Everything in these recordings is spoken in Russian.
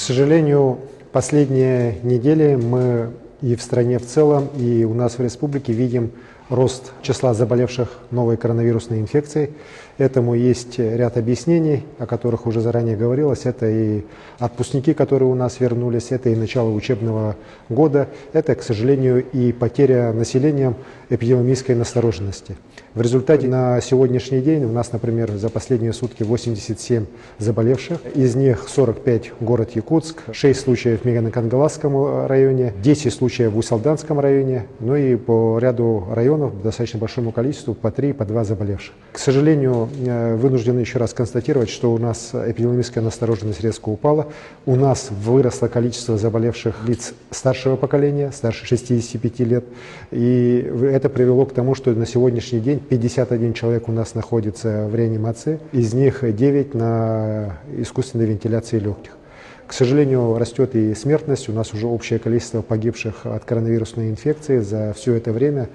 сожалению, последние недели мы и в стране в целом, и у нас в республике видим рост числа заболевших новой коронавирусной инфекцией. Этому есть ряд объяснений, о которых уже заранее говорилось. Это и отпускники, которые у нас вернулись, это и начало учебного года, это, к сожалению, и потеря населением эпидемиологической настороженности. В результате на сегодняшний день у нас, например, за последние сутки 87 заболевших, из них 45 город Якутск, 6 случаев в Мегано-Кангаласском районе, 10 случаев в Усть-Салданском районе, ну и по ряду районов, достаточно большому количеству, по 3, по 2 заболевших. К сожалению, вынуждены еще раз констатировать, что у нас эпидемиологическая настороженность резко упала, у нас выросло количество заболевших лиц старшего поколения, старше 65 лет, и это привело к тому, что на сегодняшний день 51 человек у нас находится в реанимации, из них 9 на искусственной вентиляции легких. К сожалению, растет и смертность, у нас уже общее количество погибших от коронавирусной инфекции за все это время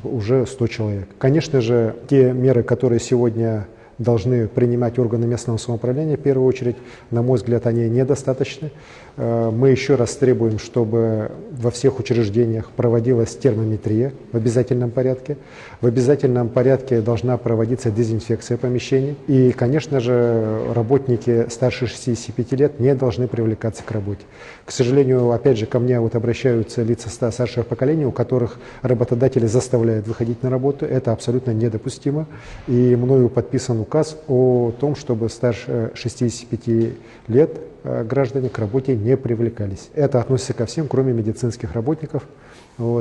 уже 100 человек. Конечно же, те меры, которые сегодня должны принимать органы местного самоуправления, в первую очередь, на мой взгляд, они недостаточны. Мы еще раз требуем, чтобы во всех учреждениях проводилась термометрия в обязательном порядке. В обязательном порядке должна проводиться дезинфекция помещений. И, конечно же, работники старше 65 лет не должны привлекаться к работе. К сожалению, опять же, ко мне обращаются лица старшего поколения, у которых работодатели заставляют выходить на работу. Это абсолютно недопустимо. И мною подписан указ о том, чтобы старше 65 лет граждане к работе не привлекались. Это относится ко всем, кроме медицинских работников.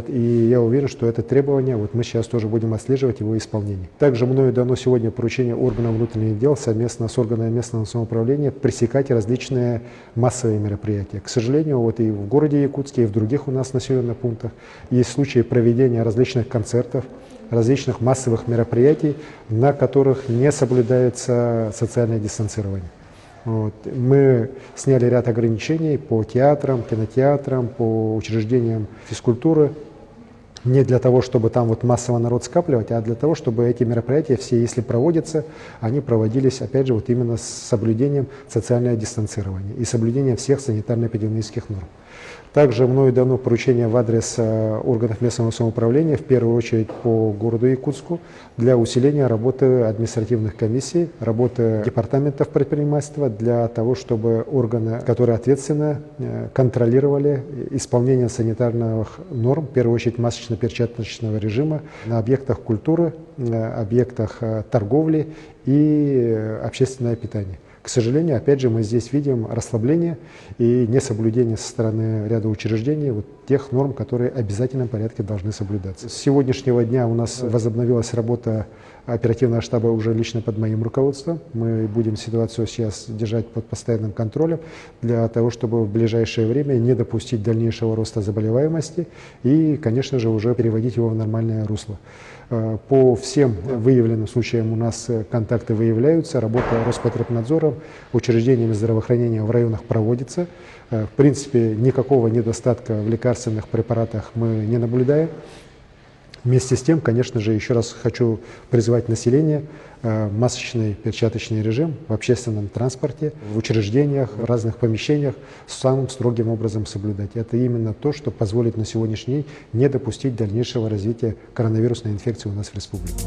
И я уверен, что это требование, мы сейчас тоже будем отслеживать его исполнение. Также мною дано сегодня поручение органам внутренних дел совместно с органами местного самоуправления пресекать различные массовые мероприятия. К сожалению, и в городе Якутске, и в других у нас населенных пунктах есть случаи проведения различных концертов, различных массовых мероприятий, на которых не соблюдается социальное дистанцирование. Мы сняли ряд ограничений по театрам, кинотеатрам, по учреждениям физкультуры. Не для того, чтобы там массово народ скапливать, а для того, чтобы эти мероприятия все, если проводятся, они проводились, опять же, именно с соблюдением социального дистанцирования и соблюдением всех санитарно-эпидемиологических норм. Также мною дано поручение в адрес органов местного самоуправления, в первую очередь по городу Якутску, для усиления работы административных комиссий, работы департаментов предпринимательства, для того, чтобы органы, которые ответственны, контролировали исполнение санитарных норм, в первую очередь масочно-перчаточного режима на объектах культуры, объектах торговли и общественное питание. К сожалению, опять же, мы здесь видим расслабление и несоблюдение со стороны ряда учреждений тех норм, которые в обязательном порядке должны соблюдаться. С сегодняшнего дня у нас возобновилась работа оперативного штаба уже лично под моим руководством. Мы будем ситуацию сейчас держать под постоянным контролем для того, чтобы в ближайшее время не допустить дальнейшего роста заболеваемости и, конечно же, уже переводить его в нормальное русло. По всем выявленным случаям у нас контакты выявляются, работа Роспотребнадзора, учреждениями здравоохранения в районах проводится. В принципе, никакого недостатка в лекарственных препаратах мы не наблюдаем. Вместе с тем, конечно же, еще раз хочу призвать население масочный перчаточный режим в общественном транспорте, в учреждениях, в разных помещениях самым строгим образом соблюдать. Это именно то, что позволит на сегодняшний день не допустить дальнейшего развития коронавирусной инфекции у нас в республике.